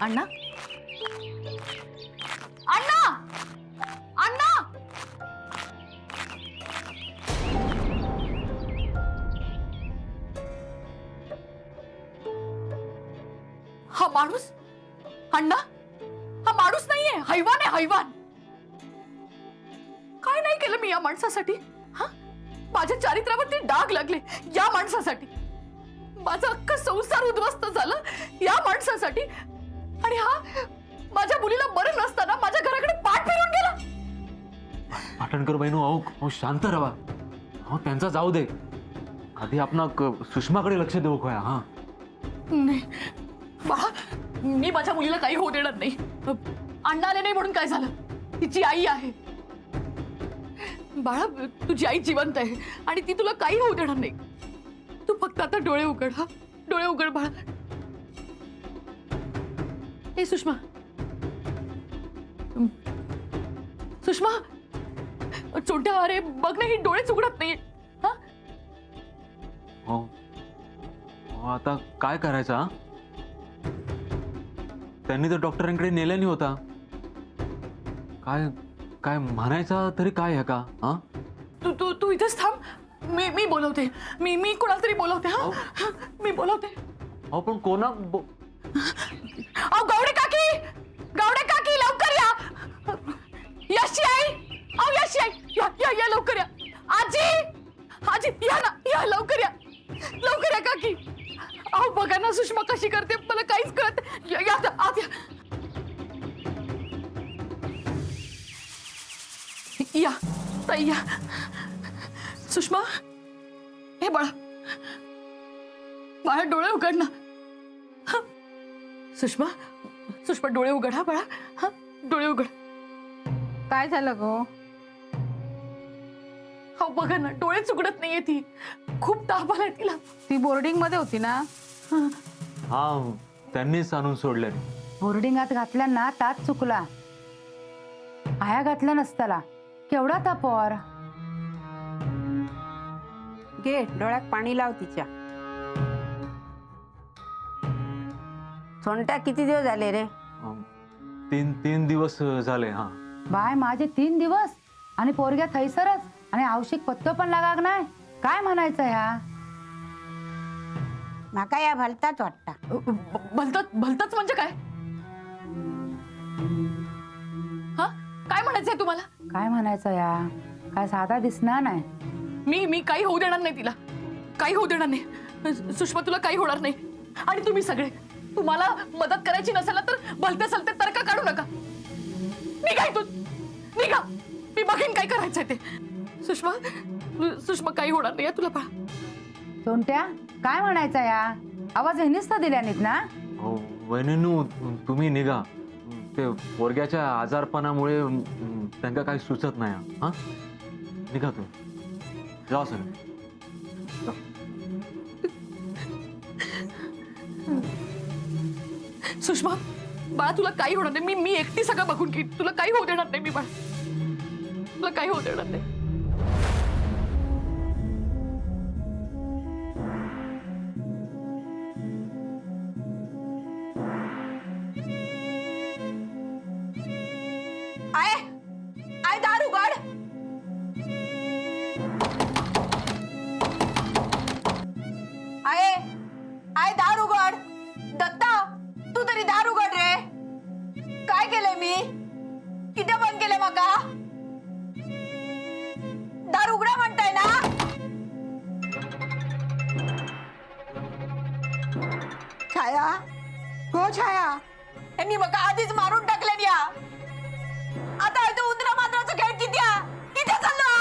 अण्णा अण्णा अण्णा हा माणूस अण्णा हा माणूस नाहीये, हैवान आहे हैवान. काय नाही केलं मी या माणसासाठी? हा माझ्या चारित्र्यावरती डाग लागले या माणसासाठी. माझा अख्खा संसार उद्ध्वस्त झाला या माणसासाठी. आणि हा माझ्या मुलीला बरं नसताना माझ्या घराकडे पाठ फिरून गेला. पाटणकर बहिणू, अहो शांत राहा. अहो त्यांचा जाऊ दे, आधी आपण सुषमाकडे लक्ष देऊ खोया. हा नाही बाळा, मी माझ्या मुलीला काही होऊ देणार नाही. अण्णा आले नाही म्हणून काय झालं? तिची आई आहे बाळा, तुझी आई जिवंत आहे आणि ती तुला काही होऊ देणार नाही. तू फक्त आता डोळे उघड. हा डोळे उघड बाळा. ए सुषमा, सुषमा, छोट्या, अरे बघ ना, ही डोळेच उघडत नाहीये. हा हो आता काय करायचं? हा त्यांनी तर डॉक्टरांकडे नेल्यानी होता. काय काय म्हणायचा तरी काय आहे का? हा तू तू तू इथेच थांब. मी बोलवते. मी कोणाला तरी बोलवते. हा मी बोलवते. अहो पण कोणा अहो गौडे काकी, गौडे काकी लवकर या. यशी आई, अहो यशी आई, या या या लवकर या. आजी, आजी या ना, या लवकर या, लवकर या काकी. अहो बघा ना सुषमा कशी करते, मला काहीच कळत. या या आत या. या ताई या. सुषमा, हे बाळा, बाळा डोळे उघड ना. सुषमा, सुषमा डोळे उघड. हा बाळा, हा डोळे उघड. काय झालं गो? हो बघा ना, डोळेच उघडत नाहीये ती. खूप ताप आलाय तिला. ती बोर्डिंग मध्ये होती ना? हा त्यांनीच आणून सोडले. बोर्डिंगात घातल्या ना तात चुकला. आया घातल्या नसताला केवढा तापवर. घे डोळ्यात पाणी लाव तिच्या. सोनट्या किती दिवस झाले रे? तीन दिवस झाले. हा बाय माझे 3 दिवस आणि पोरग्या थैसरच आणि औषिक पत्तो पण लागाक नाही. काय म्हणायचं ह्या? माका या भलताच वाटता. भलतच भलतच म्हणजे काय? हा काय म्हणायचंय तुम्हाला? काय म्हणायचं या? काय साधा दिसणार नाही. मी काही होऊ देणार नाही तिला. काही होऊ देणार नाही. सुषमा तुला काही होणार नाही. आणि तुम्ही सगळे, तुम्हाला मदत करायची नसेल तर भलते सलते तर्क काढू नका. निघा इथून, निघा. मी बघेन काय करायचंय ते. सुषमा, सुषमा काही होणार नाही तुला. पहा सोनट्या, काय म्हणायचं या? आवाज ह्यानीच तर दिल्यानीत ना? हो वहिनीनू, तुम्ही निघा. ते पोरग्याच्या आजारपणामुळे त्यांना काही सुचत नाही. हा निघा तुम्ही, जा सगळे. सुषमा, बाळा तुला काही होणार नाही. मी एकटी सगळं बघून घेईन. तुला काही होऊ देणार नाही मी. बाळा तुला काही होऊ देणार नाही. आय आय दार उघड. आय आय दार उघड. दत्ता, तू तरी दार उघड रे. काय केलंय मी? किती बंद केलंय माका? दार उघडा म्हणताय ना? छाया, हो छाया, यांनी मका आधीच मारून टाकले या. आता तो उंदरा मांजराचा खेळ किती चालला?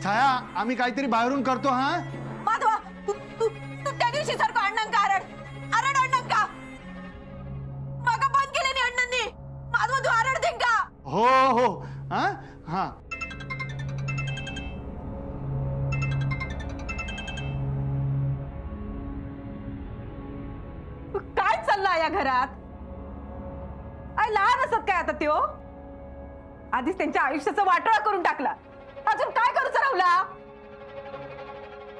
छाया, आम्ही काहीतरी बाहेरून करतो. हा माधवा, तू तू तू त्या दिवशी सारखं अण्णांका आरड आरड अण्णांका. माका बंद केले नाही अण्णांनी. माधवा तू आरड देन का? हो हो. हा हा काय चाललं या घरात? आय लहान असत काय आता त्यो? आधीच त्यांच्या आयुष्याचा वाटोळा करून टाकला. अजून काय करूच राहुला?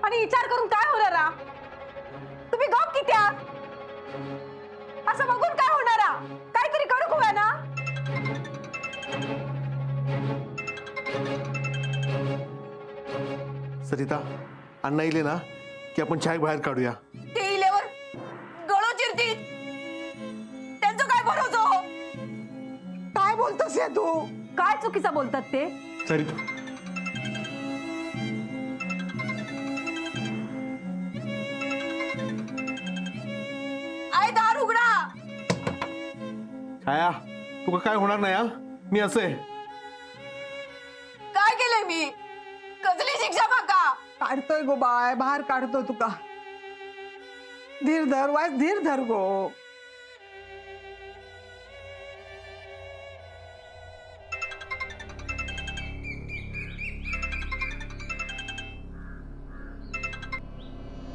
आणि विचार करून काय होणार? तुम्ही गप किती असं बघून काय होणार? सरिता अण्णा येईल ना की आपण छाय बाहेर काढूया. ते इल्यावर गळो चिरती त्यांचं काय भरोसा हो? काय बोलतोस या तू? काय चुकीचं बोलतात ते? सरिता आई दार उघडा. छाया तुका काय होणार नाही हा. मी असं आहे. काय केलंय मी? कसली शिक्षा माका? काढतोय गो बाय, बाहेर काढतो तुका. धीर धर वाय, धीर धर गो.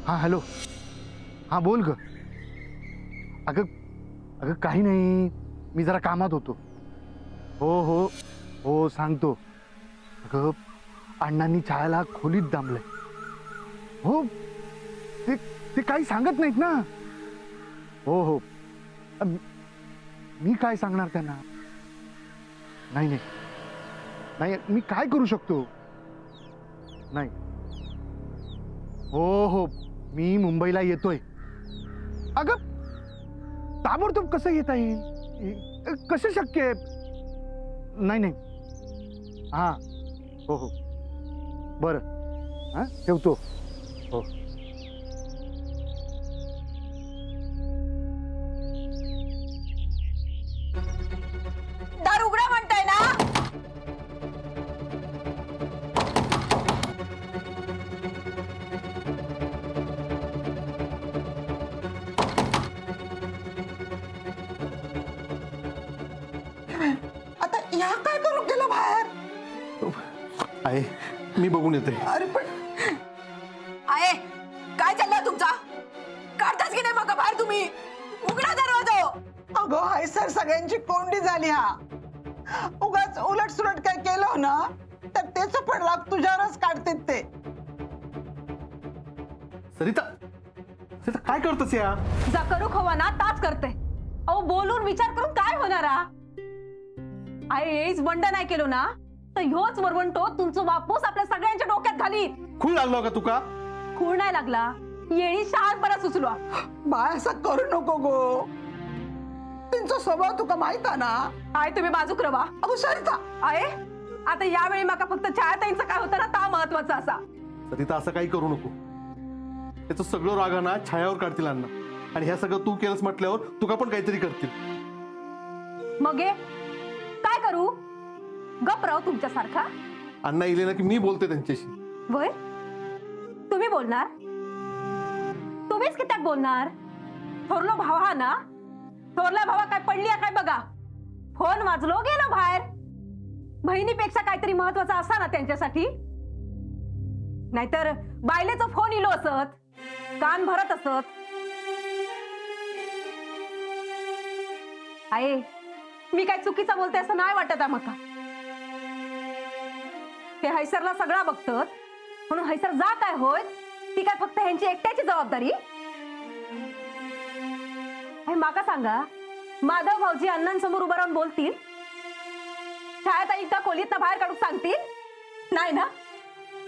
हा हॅलो. हा बोल ग. अगं अगं काही नाही, मी जरा कामात होतो. हो हो हो सांगतो. अगं अण्णांनी छायाला खोलीत दामलंय. हो ते ते काही सांगत नाहीत ना. हो हो मी काय सांगणार त्यांना. नाही नाही नाही मी काय करू शकतो. नाही. हो हो मी मुंबईला येतोय. अगं ताबडतोब कसं येता येईल. कसं शक्य आहे. नाही नाही. हा हो हो बरं. हा ठेवतो. हो दार उघडा म्हणताय ना? आता ह्या काय करू गेला बाहेर? आहे मी बघून येते. अरे पण आहे काय चाललं तुमचा? काढताच की नाही मग बाहेर तुम्ही? उघडा दरवाजा. अगं हाय सर, सगळ्यांची कोंडी झाली. हा उगाच उलट सुलट काय केलं ना तर तेच पण लाग तुझ्यावरच काढते ते. सरिता सरिता काय करतोस या. जा करू खवा ना ताच करते. अहो बोलून विचार करून काय होणार? आहे हेच बंड नाही केलो ना तर ह्योच वरवंटो तुमचं वापस आपल्या सगळ्यांच्या डोक्यात घालीत. खूळ लागलो का तुका. खूळ नाही लागला, येळी शहाणपणा सुचलो. बाय असं करू नको गो. त्यांचा स्वभाव तुका माहित आहे ना. आहे तुम्ही बाजूक रवा. अगो सरिता आहे आता यावेळी माका फक्त छायाताईंचं काय होतं ना ता महत्वाचा असा. सरिता असं काही करू नको. त्याचं सगळं रागाना छायावर काढतील अण्णा. आणि ह्या सगळं तू केलंस म्हटल्यावर तुका पण काहीतरी करतील. मग हे काय करू? गप राव तुमच्यासारखा. अण्णा येईल ना की मी बोलते त्यांच्याशी. वय तुम्ही बोलणार? तुम्हीच कित्याक बोलणार? थोरलो भावा हा ना. थोरल्या भावा काय पडली काय बघा. फोन वाजलो गेलो बाहेर. बहिणीपेक्षा काहीतरी महत्वाचा असा ना त्यांच्यासाठी. नाहीतर बायलेचा फोन इलो असत, कान भरत असत. आहे मी काय चुकीचा बोलते असं नाही वाटत आहे मका. हे हैसरला सगळा बघतात म्हणून हैसर जा काय होय ती काय फक्त ह्यांची एकट्याची जबाबदारी? माका सांगा, माधव भाऊजी अण्णांसमोर उभं राहून बोलतील? छायाताई का खोलीत बाहेर काढून सांगतील? नाही ना.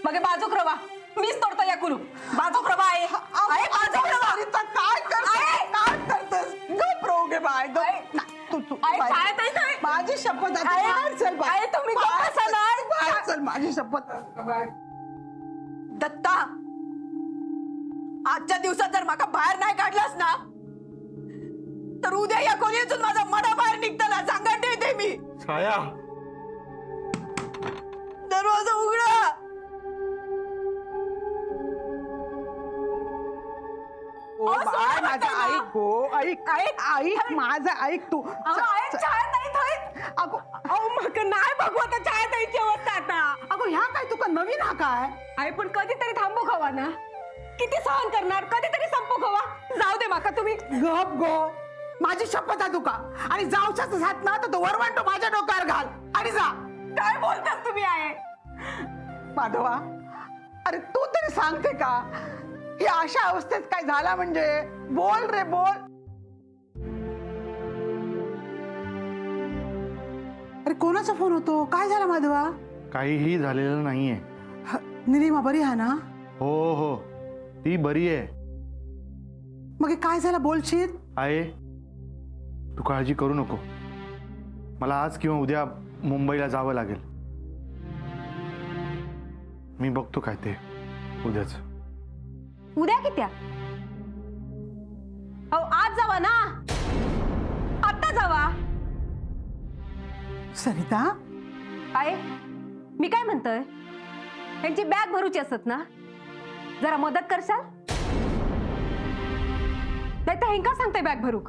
मग बाजूक रवा. मीच तोडतो या कुलूप. बाजूक रवा आहे. आहे बाजूक रवा. सरिता काय करतेस? काय करतेस? गप रोगे बाय गप. तू तू आहे बाय. छायाताई नाही. माझी शपथ आहे. आहे. बाहेर चल बाय. आहे, तुम्ही गप्प बाहेर बसा चल. ना. बाहेर चल माझी शपथ. दत्ता आजच्या दिवसात जर माका बाहेर नाही काढलास ना तर उद्या या खोलीतून माझा मडा बाहेर निघताना सांगत देते मी. छाया दरवाजा उघडा. ओ बाय माझं ऐक गो. ऐक ऐक ऐक माझं ऐक तू. अगो मग नाही बघू छायाताईची अवस्था आता. अगो ह्या काय तुका नवीन हा काय? आहे पण कधीतरी थांबू खवा ना. किती सहन करणार? कधीतरी संपू खवा. जाऊ दे माका तुम्ही. गप गो. माझी शपथ आहे तुका. आणि जाऊच्याच हात ना तर तो वरवंटो माझ्या डोक्यावर घाल आणि जा. काय बोलतास तुम्ही? आहे माधवा अरे तू तरी सांगते का ही अशा अवस्थेत काय झाला म्हणजे? बोल रे बोल. अरे कोणाचा फोन होतो? काय झालं माधवा? काहीही झालेलं नाहीये. निलिमा बरी आहे ना? हो हो, ती बरी आहे. मग हे काय झालं बोलशील? आहे, तू काळजी करू नको. मला आज किंवा उद्या मुंबईला जावं लागेल. मी बघतो काय ते उद्याच. उद्या कित्या? अहो आज जावा ना, आता जावा. सरिता, आहे मी काय म्हणतोय, त्यांची बॅग भरूची असत ना, जरा मदत करशाल? नाही तर हेंका सांगते बॅग भरूक,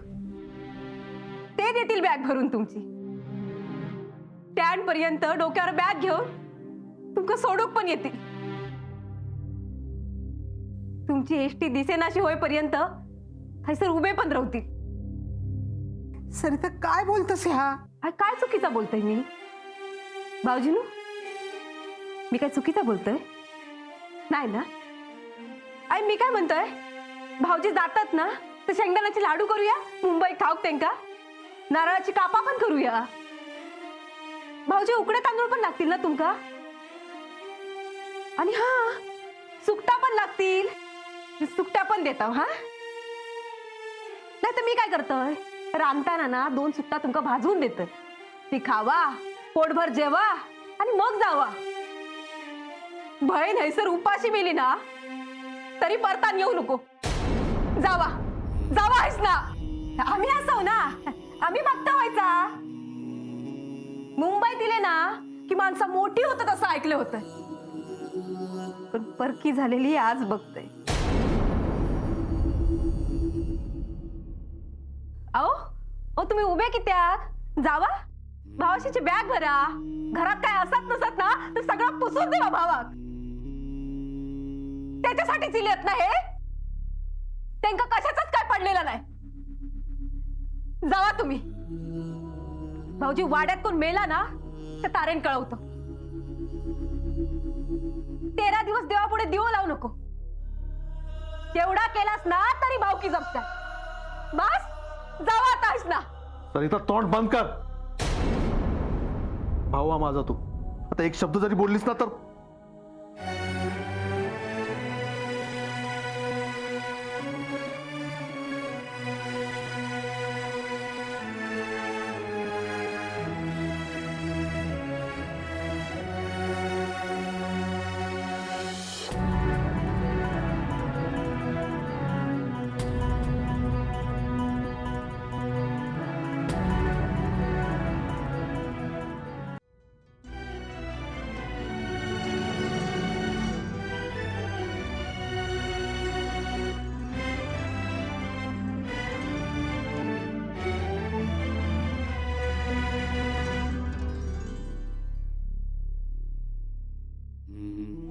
ते देतील बॅग भरून तुमची. स्टँड पर्यंत डोक्यावर बॅग घेऊन तुमका सोडूक पण येतील. तुमची एसटी दिसेनाशी होईपर्यंत थैसर उभे पण राहतील. सरिता काय बोलतोस ह्या? काय चुकीचा बोलतोय मी? भाऊजीनू, मी काय चुकीचा बोलतोय? नाही ना? आई मी काय म्हणतोय, भाऊजी जातात ना तर शेंगदाण्याचे लाडू करूया, मुंबईत खाऊक त्यांका. नारळाची कापा पण करूया. भाऊजी उकडे तांदूळ पण लागतील ना तुमका? आणि हा, सुकटा पण लागतील, सुकट्या पण देता. हा नाही तर मी काय करतोय, रांधताना ना 2 सुट्टा तुमका भाजवून देतोय. ती खावा, पोटभर जेवा आणि मग जावा. बहीण हैसर उपाशी मेली ना तरी परतान येऊ नको. जावा जावा आहेस ना. आम्ही असो ना, आम्ही बघता व्हायचा. मुंबईत दिले ना की माणसं मोठी होतात असं ऐकलं होतं, पण परकी झालेली आज बघतोय. अहो तुम्ही उभे कित्या? जावा, भावाशीची बॅग भरा. घरात काय असत नसत ना तर सगळं पुसून देवा भावाक. त्याच्यासाठीच येत ना हे, त्यांका कशाचाच काय पडलेलं नाही. जावा तुम्ही. भाऊजी वाड्यात कोण मेला ना तर तारेन कळवतो. 13 दिवस देवापुढे दिवो लावू नको. तेवढा केलास ना तरी भावकी जपत्या. बस जावा आता आहेस ना. सरिता तोंड बंद कर. भावा माझा तू आता एक शब्द जरी बोललीस ना तर.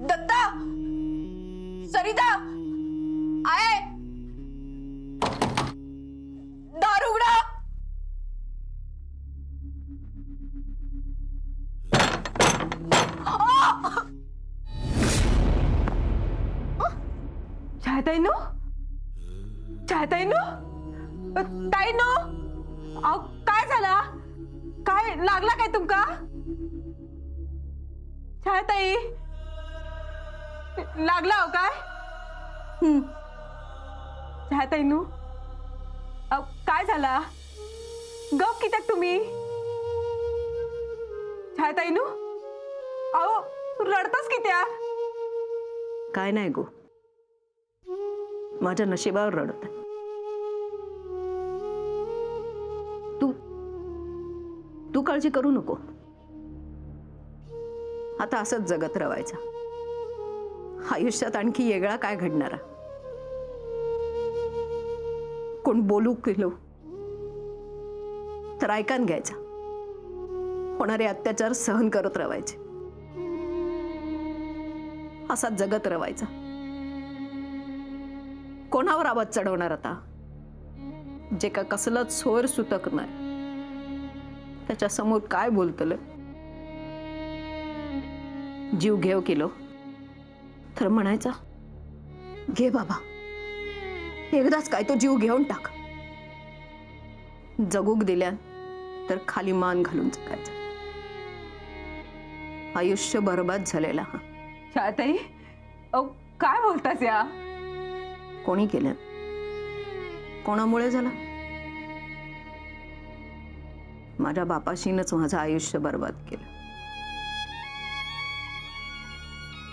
दत्ता, सरिता, आहे दार उघडा. छायाताईनो, छायाताईनो, ताईनो, अहो काय झाला? काय लागला काय तुमका? छायाताई लागला हो काय? छायाताईनो, अहो काय झाला? गप कित्याक तुम्ही? छायाताईनो, अहो रडतास कित्याक? काय नाही गो, माझ्या नशिबावर रडत. तू काळजी करू नको. आता असंच जगत राहायचं. आयुष्यात आणखी वेगळा काय घडणार? कोण बोलू केलो तर ऐकान घ्यायचा. होणारे अत्याचार सहन करत राहायचे. असा जगत राहायचा. कोणावर आवाज चढवणार आता? जे का कसलंच सोर सुतक नाही त्याच्या समोर काय बोलतलं? जीव घेव केलो तर म्हणायचा, घे बाबा, एकदाच काय तो जीव घेऊन टाक. जगूक दिल्यान तर खाली मान घालून जगायचं. आयुष्य बरबाद झालेला. छायाताई, काय बोलतास या? कोणी केलं? कोणामुळे झालं? माझ्या बापाशीनच माझं आयुष्य बर्बाद केलं.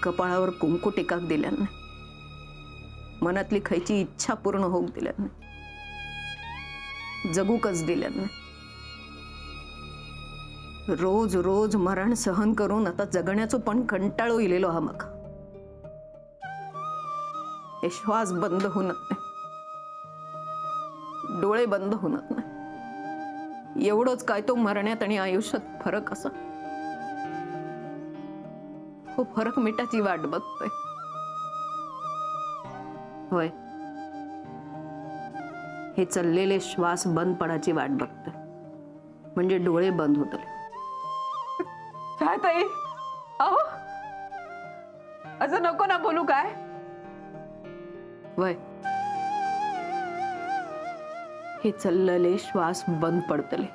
कपाळावर कुंकू टिकाक दिल्यानं नाही, मनातली खायची इच्छा पूर्ण होऊक दिल्यानं नाही, जगूकच दिल्यानं नाही. रोज रोज मरण सहन करून आता जगण्याचं पण कंटाळू इलेलो हा मग. हे श्वास बंद होणार नाही, डोळे बंद होणार नाही. एवढंच काय तो मरण्यात आणि आयुष्यात फरक असा. हो, फरक मिठाची वाट बघतोय. होय, हे चाललेले श्वास बंद पडायची वाट बघतोय, म्हणजे डोळे बंद होतले. काय ताई? अहो, असं नको ना बोलू. काय वय, हे चाललेले श्वास बंद पडतले,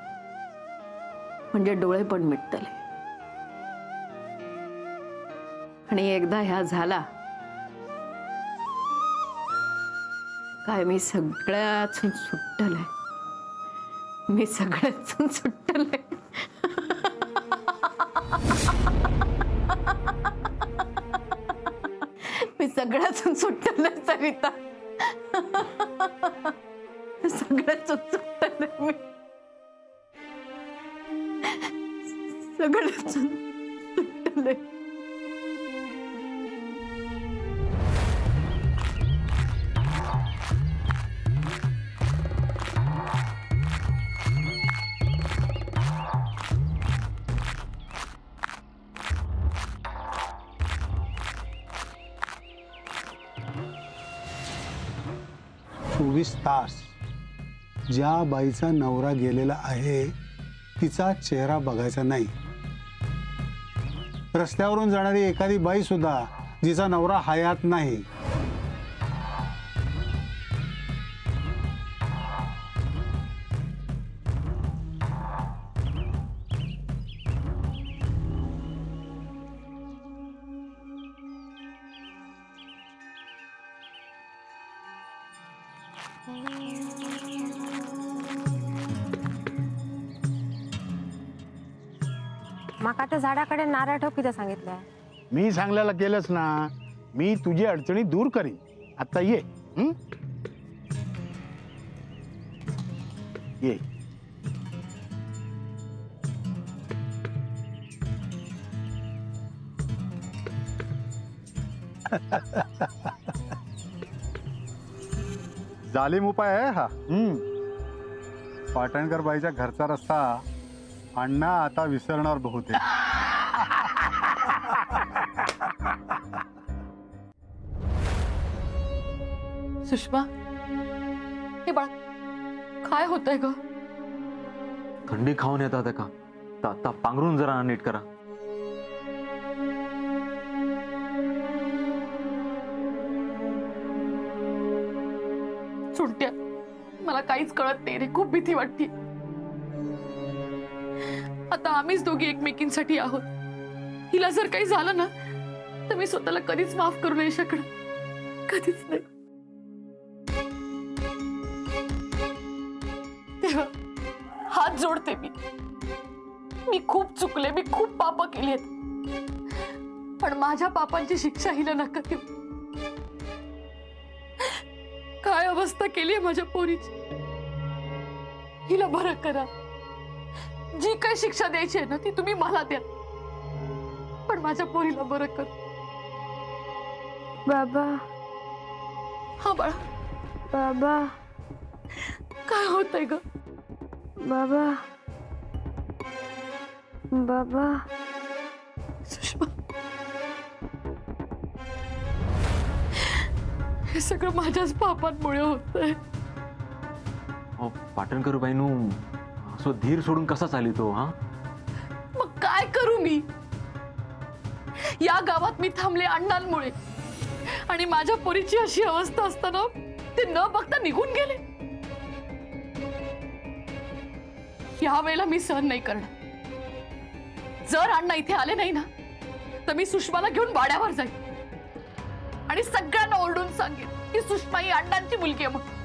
म्हणजे डोळे पण मिटतले. आणि एकदा ह्या झाला काय मी सगळ्यातून सुटलंय. मी सगळ्यातून सुटलंय. मी सगळ्यातून सुटलंय सरिता. सगळ्यातून सुटलंय मी. सगळ्यातून सुटलंय. तास ज्या बाईचा नवरा गेलेला आहे तिचा चेहरा बघायचा नाही. रस्त्यावरून जाणारी एखादी बाई सुद्धा जिचा नवरा हयात नाही, माका त्या झाडाकडे नारळ ठोकीचं सांगितलंय. मी सांगल्याला केलंच ना. मी तुझी अडचणी दूर करीन. आता ये. ये. जालिम उपाय आहे हा. पाटणकर बाईच्या घरचा रस्ता अण्णा आता विसरणार बहुतेक. सुषमा, हे बाळ काय होतंय ग? थंडी खाऊन येतात का? आता पांघरून जरा नीट करा. सुंट्या, मला काहीच कळत नाही रे. खूप भीती वाटते. आता आम्हीच दोघी एकमेकींसाठी आहोत. हिला जर काही झालं ना तर मी स्वतःला कधीच माफ करू नाही शकणार. कधीच नाही. तेव्हा हात जोडते मी खूप चुकले. मी खूप पाप केली आहेत, पण माझ्या पापांची शिक्षा हिला नका देऊ. काय अवस्था केली आहे माझ्या पोरीची. हिला बरं करा. जी काही शिक्षा द्यायची आहे ना ती तुम्ही मला द्या, पण माझ्या पोरीला बरं कर. बाबा, हा बाळा. बाबा, काय होतंय ग? बाबा, बाबा. सुषमा, हे सगळं माझ्याच पापांमुळे होतंय. पाटणकर बाईनू असं धीर सोडून कसा चालितो? हा, मग काय करू मी? या गावात मी थांबले अण्णांमुळे, आणि माझ्या पोरीची अशी अवस्था असताना ते न बघता निघून गेले. या वेळेला मी सहन नाही करणार. जर अण्णा इथे आले नाही ना तर मी सुषमाला घेऊन वाड्यावर जाईन. आणि सगळ्यांना ओरडून सांगेन की सुषमा ही अण्णांची मुलगी आहे म्हणून.